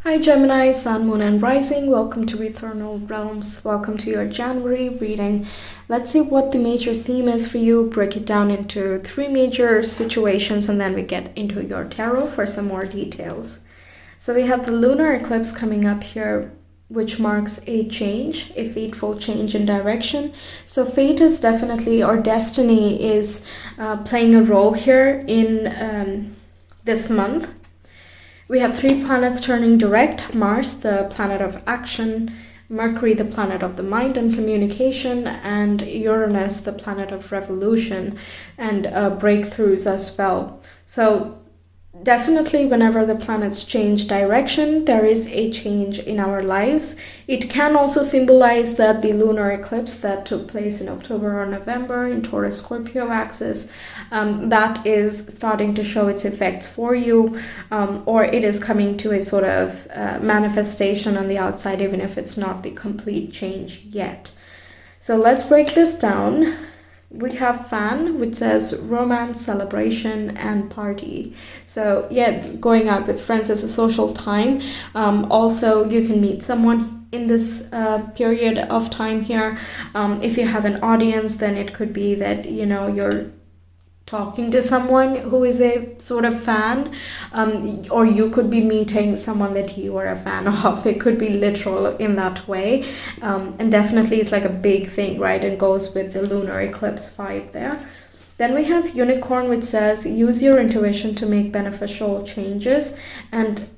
Hi Gemini, Sun, Moon and Rising. Welcome to Ethernal Realms. Welcome to your January reading. Let's see what the major theme is for you. Break it down into three major situations and then we get into your tarot for some more details. So we have the lunar eclipse coming up here, which marks a change, a fateful change in direction. So fate is definitely, or destiny is playing a role here in this month. We have three planets turning direct: Mars, the planet of action, Mercury, the planet of the mind and communication, and Uranus, the planet of revolution and breakthroughs as well. So definitely whenever the planets change direction, there is a change in our lives. It can also symbolize that the lunar eclipse that took place in October or November in Taurus Scorpio axis, that is starting to show its effects for you, or it is coming to a sort of manifestation on the outside, even if it's not the complete change yet. So let's break this down. We have Fan, which says romance, celebration, and party. So yeah, going out with friends is a social time. Also, you can meet someone in this period of time here. If you have an audience, then it could be that, you know, you're talking to someone who is a sort of fan, or you could be meeting someone that you are a fan of. It could be literal in that way, and definitely it's like a big thing, right? It goes with the lunar eclipse vibe there. Then we have Unicorn, which says use your intuition to make beneficial changes. And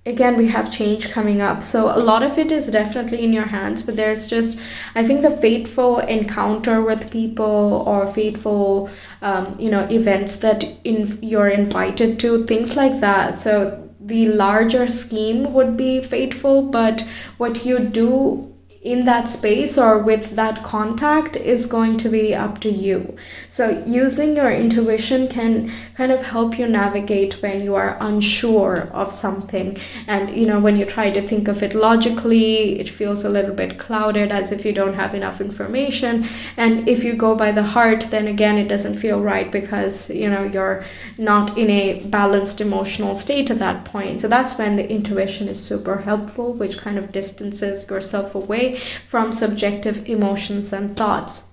again, we have change coming up, so a lot of it is definitely in your hands, but there's just, I think, the fateful encounter with people or fateful events that you're invited to, things like that. So the larger scheme would be fateful, but what you do in that space or with that contact is going to be up to you. So using your intuition can kind of help you navigate when you are unsure of something. And when you try to think of it logically, it feels a little bit clouded, as if you don't have enough information. And if you go by the heart, then again it doesn't feel right, because you're not in a balanced emotional state at that point. So that's when the intuition is super helpful, which kind of distances yourself away from subjective emotions and thoughts.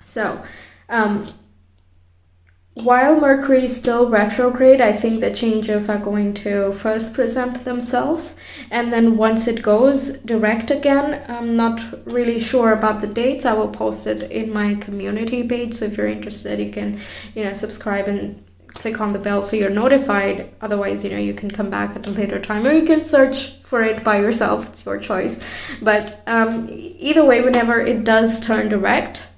So while Mercury is still retrograde, I think the changes are going to first present themselves, and then once it goes direct again, I'm not really sure about the dates. I will post it in my community page, so if you're interested, you can subscribe and click on the bell so you're notified. Otherwise, you can come back at a later time, or you can search for it by yourself. It's your choice. But either way, whenever it does turn direct,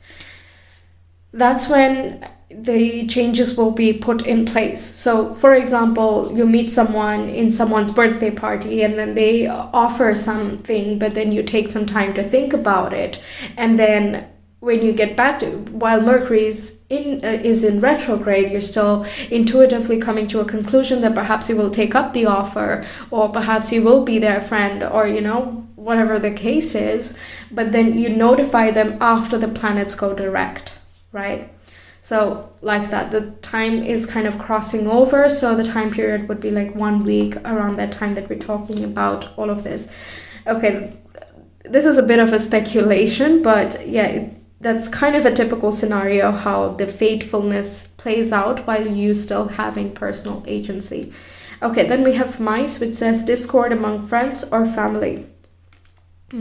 that's when the changes will be put in place. So for example, you meet someone in someone's birthday party and then they offer something, but then you take some time to think about it, and then when you get back to, while Mercury is in retrograde, you're still intuitively coming to a conclusion that perhaps you will take up the offer, or perhaps you will be their friend, or whatever the case is. But then you notify them after the planets go direct, right? So like that, the time is kind of crossing over. So the time period would be like 1 week around that time that we're talking about all of this. Okay, this is a bit of a speculation, but yeah, that's kind of a typical scenario how the fatefulness plays out while you still having personal agency. Okay, then we have Mice, which says discord among friends or family.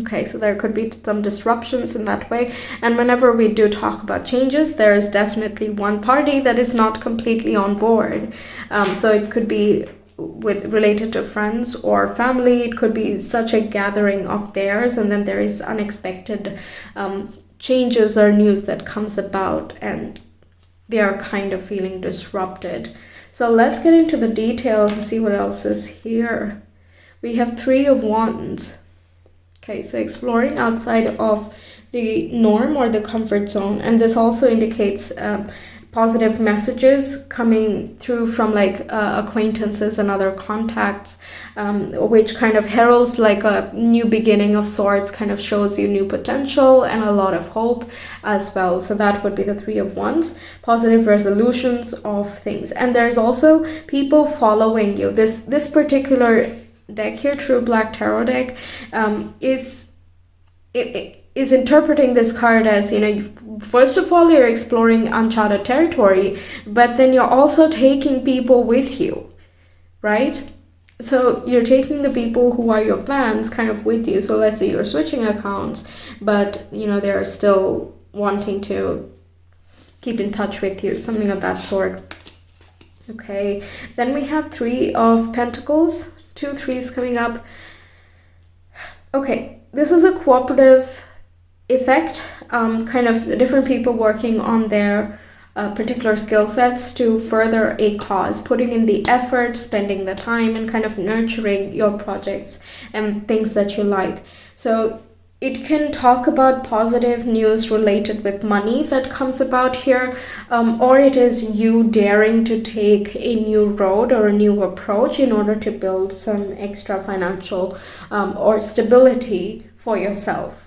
Okay, so there could be some disruptions in that way. And whenever we do talk about changes, there is definitely one party that is not completely on board. So it could be related to friends or family. It could be such a gathering of theirs, and then there is unexpected changes or news that comes about, and they are kind of feeling disrupted. So let's get into the details and see what else is here. We have Three of Wands. Okay, so exploring outside of the norm or the comfort zone, and this also indicates positive messages coming through from acquaintances and other contacts, which kind of heralds like a new beginning of sorts, kind of shows you new potential and a lot of hope as well. So that would be the Three of Wands, positive resolutions of things. And there's also people following you. This particular deck here, True Black Tarot deck, is interpreting this card as, first of all, you're exploring uncharted territory, but then you're also taking people with you, right? So you're taking the people who are your fans kind of with you. So let's say you're switching accounts, but they're still wanting to keep in touch with you, something of that sort. Okay, then we have Three of Pentacles, 2 3s coming up. Okay, this is a cooperative effect, kind of different people working on their particular skill sets to further a cause, putting in the effort, spending the time, and kind of nurturing your projects and things that you like. So it can talk about positive news related with money that comes about here, or it is you daring to take a new road or a new approach in order to build some extra financial or stability for yourself.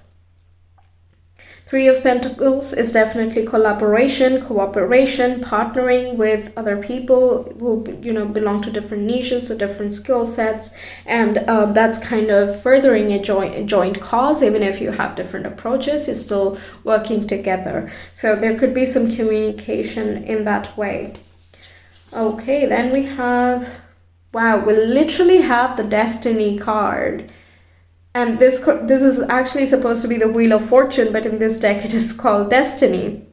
Three of Pentacles is definitely collaboration, cooperation, partnering with other people who belong to different niches or different skill sets, and that's kind of furthering a joint cause. Even if you have different approaches, you're still working together. So there could be some communication in that way. Okay, then we have, wow, we literally have the Destiny card. And this is actually supposed to be the Wheel of Fortune, but in this deck it is called Destiny.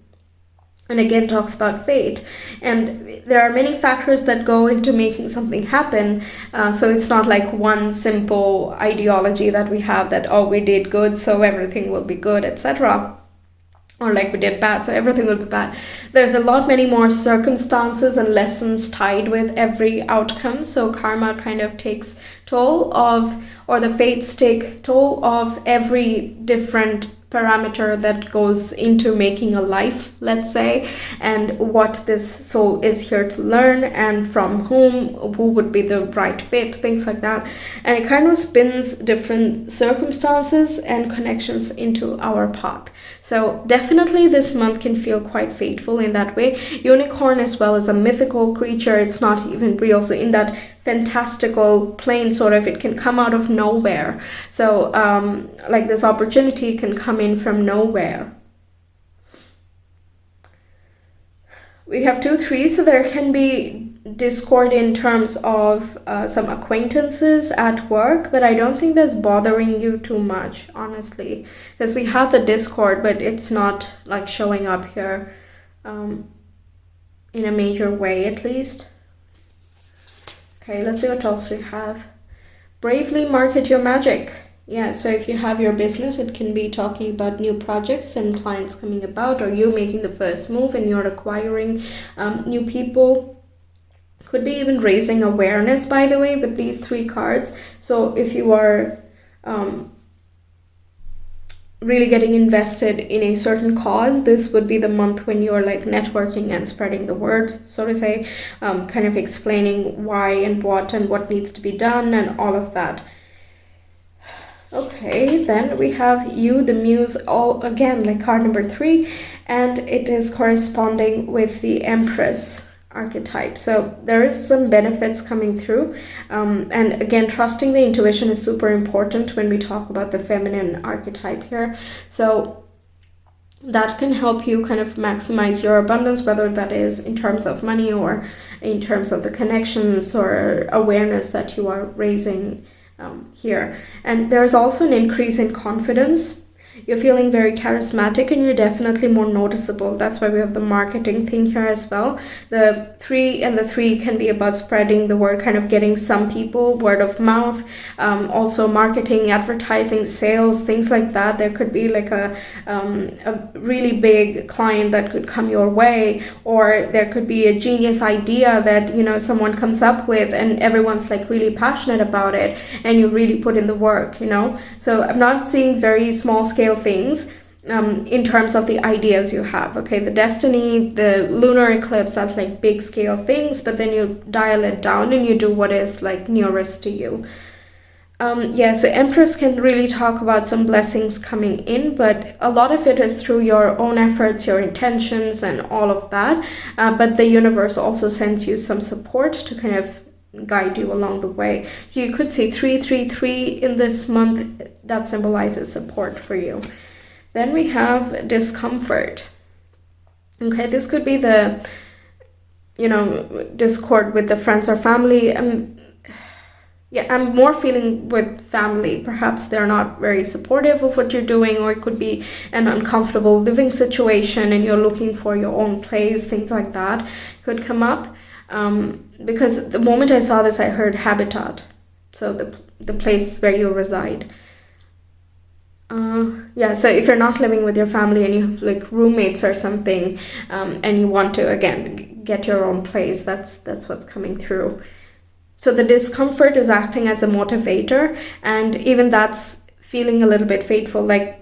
And again, talks about fate. And there are many factors that go into making something happen. So it's not like one simple ideology that we have that, oh, we did good, so everything will be good, etc. Or like we did bad, so everything will be bad. There's a lot many more circumstances and lessons tied with every outcome. So karma kind of takes toll of, or the fates take toll of every different parameter that goes into making a life, let's say, and what this soul is here to learn, and from who would be the right fit, things like that. And it kind of spins different circumstances and connections into our path. So definitely this month can feel quite fateful in that way. Unicorn as well as a mythical creature. It's not even real. So in that fantastical plane, sort of, it can come out of nowhere. So like this opportunity can come in from nowhere. We have 2 3s, so there can be discord in terms of some acquaintances at work, but I don't think that's bothering you too much, honestly, because we have the discord, but it's not like showing up here in a major way, at least. Okay, let's see what else we have. Bravely market your magic. Yeah, so if you have your business, it can be talking about new projects and clients coming about, or you making the first move and you're acquiring new people. Could be even raising awareness, by the way, with these 3 cards. So if you are really getting invested in a certain cause, this would be the month when you're like networking and spreading the word, so to say, kind of explaining why and what needs to be done and all of that. Okay, then we have you, the muse, all again like card number 3, and it is corresponding with the Empress archetype. So there is some benefits coming through, and again, trusting the intuition is super important when we talk about the feminine archetype here. So that can help you kind of maximize your abundance, whether that is in terms of money or in terms of the connections or awareness that you are raising here. And there's also an increase in confidence. You're feeling very charismatic and you're definitely more noticeable. That's why we have the marketing thing here as well. The 3 and the 3 can be about spreading the word, kind of getting some people, word of mouth, also marketing, advertising, sales, things like that. There could be like a really big client that could come your way, or there could be a genius idea that someone comes up with and everyone's like really passionate about it and you really put in the work. So I'm not seeing very small scale things in terms of the ideas you have. Okay, the Destiny, the lunar eclipse, that's like big scale things, but then you dial it down and you do what is like nearest to you. So Empress can really talk about some blessings coming in, but a lot of it is through your own efforts, your intentions and all of that, but the universe also sends you some support to kind of guide you along the way. So you could see 333 in this month. That symbolizes support for you. Then we have discomfort. Okay, this could be the, discord with the friends or family. I'm more feeling with family. Perhaps they're not very supportive of what you're doing, or it could be an uncomfortable living situation and you're looking for your own place, things like that could come up. Because the moment I saw this, I heard habitat. So the place where you reside. So if you're not living with your family and you have like roommates or something, and you want to, again, get your own place, that's what's coming through. So the discomfort is acting as a motivator, and even that's feeling a little bit fateful. Like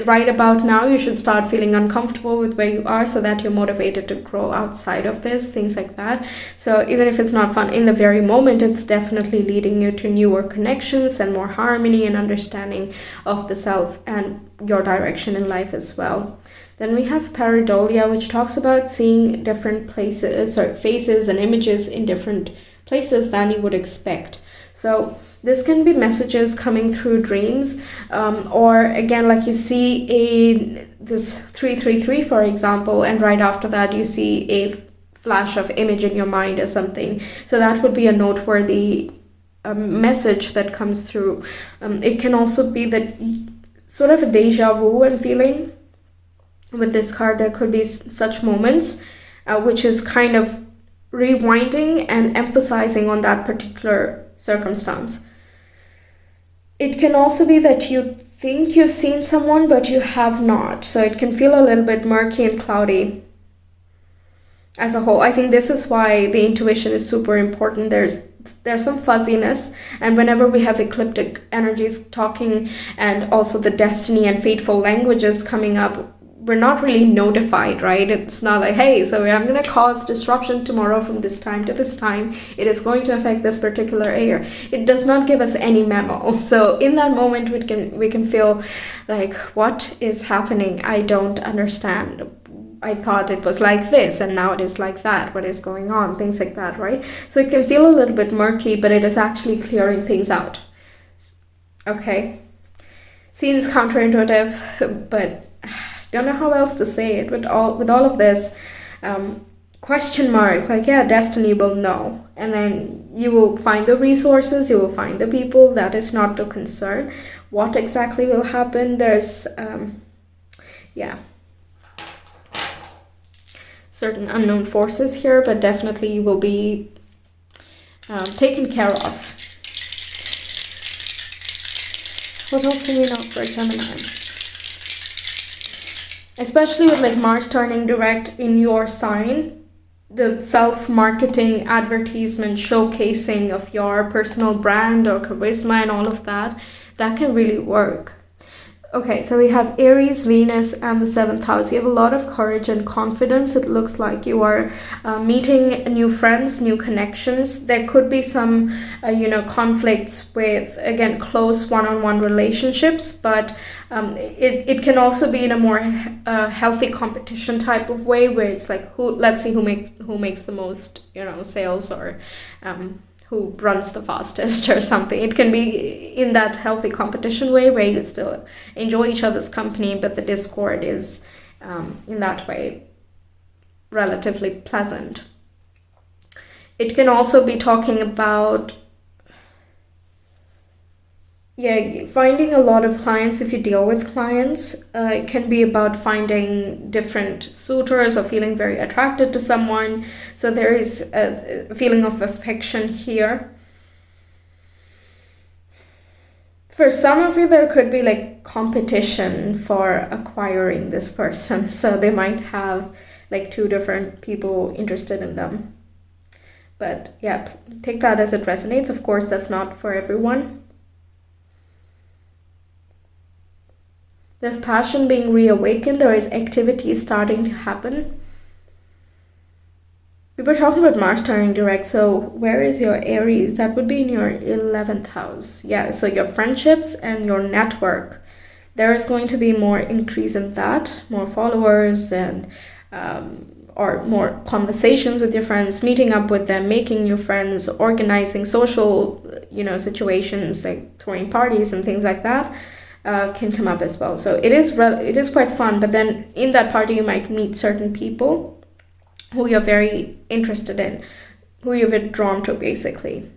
right about now, you should start feeling uncomfortable with where you are so that you're motivated to grow outside of this, things like that. So even if it's not fun in the very moment, it's definitely leading you to newer connections and more harmony and understanding of the self and your direction in life as well. Then we have pareidolia, which talks about seeing different faces and images in different places than you would expect. So this can be messages coming through dreams, or again, like you see this 333, for example, and right after that you see a flash of image in your mind or something. So that would be a noteworthy message that comes through. It can also be that sort of a deja vu I'm feeling with this card. There could be such moments, which is kind of rewinding and emphasizing on that particular circumstance. It can also be that you think you've seen someone but you have not, so it can feel a little bit murky and cloudy as a whole. I think this is why the intuition is super important. There's some fuzziness, and whenever we have ecliptic energies talking and also the destiny and fateful languages coming up, we're not really notified, right? It's not like, hey, so I'm going to cause disruption tomorrow from this time to this time. It is going to affect this particular area. It does not give us any memo. So in that moment, we can feel like, what is happening? I don't understand. I thought it was like this and now it is like that. What is going on? Things like that, right? So it can feel a little bit murky, but it is actually clearing things out. Okay. Seems counterintuitive, but don't know how else to say it. With all of this, question mark, like, yeah, destiny will know, and then you will find the resources, you will find the people. That is not the concern. What exactly will happen? There's certain unknown forces here, but definitely you will be taken care of. What else can we know for Gemini? Especially with like Mars turning direct in your sign, the self-marketing, advertisement, showcasing of your personal brand or charisma and all of that can really work. Okay, so we have Aries, Venus, and the 7th house. You have a lot of courage and confidence. It looks like you are meeting new friends, new connections. There could be some, conflicts with, again, close one-on-one relationships, but it can also be in a more healthy competition type of way, where it's like, let's see who makes the most, sales, or who runs the fastest or something. It can be in that healthy competition way where you still enjoy each other's company, but the discord is in that way relatively pleasant. It can also be talking about finding a lot of clients. If you deal with clients, it can be about finding different suitors or feeling very attracted to someone. So there is a feeling of affection here. For some of you, there could be like competition for acquiring this person. So they might have like 2 different people interested in them. But yeah, take that as it resonates. Of course, that's not for everyone. There's passion being reawakened. There is activity starting to happen. We were talking about Mars turning direct. So where is your Aries? That would be in your 11th house. Yeah, so your friendships and your network. There is going to be more increase in that. More followers and or more conversations with your friends, meeting up with them, making new friends, organizing social, situations like throwing parties and things like that can come up as well. So it is quite fun. But then in that party, you might meet certain people who you're very interested in, who you've been drawn to, basically.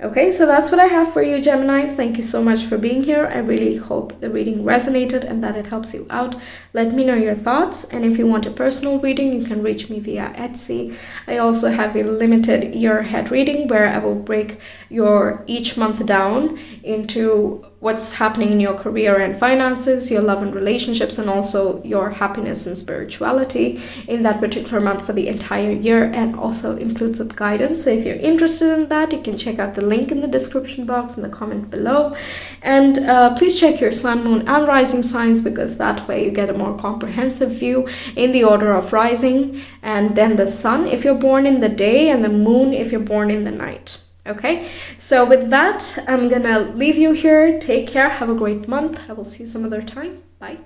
Okay, so that's what I have for you, Geminis. Thank you so much for being here. I really hope the reading resonated and that it helps you out. Let me know your thoughts. And if you want a personal reading, you can reach me via Etsy. I also have a limited year-ahead reading where I will break your each month down into what's happening in your career and finances, your love and relationships, and also your happiness and spirituality in that particular month for the entire year, and also includes some guidance. So if you're interested in that, you can check out the link in the description box in the comment below. And please check your sun, moon, and rising signs, because that way you get a more comprehensive view in the order of rising, and then the sun if you're born in the day, and the moon if you're born in the night. Okay, so with that, I'm gonna leave you here. Take care, have a great month. I will see you some other time. Bye.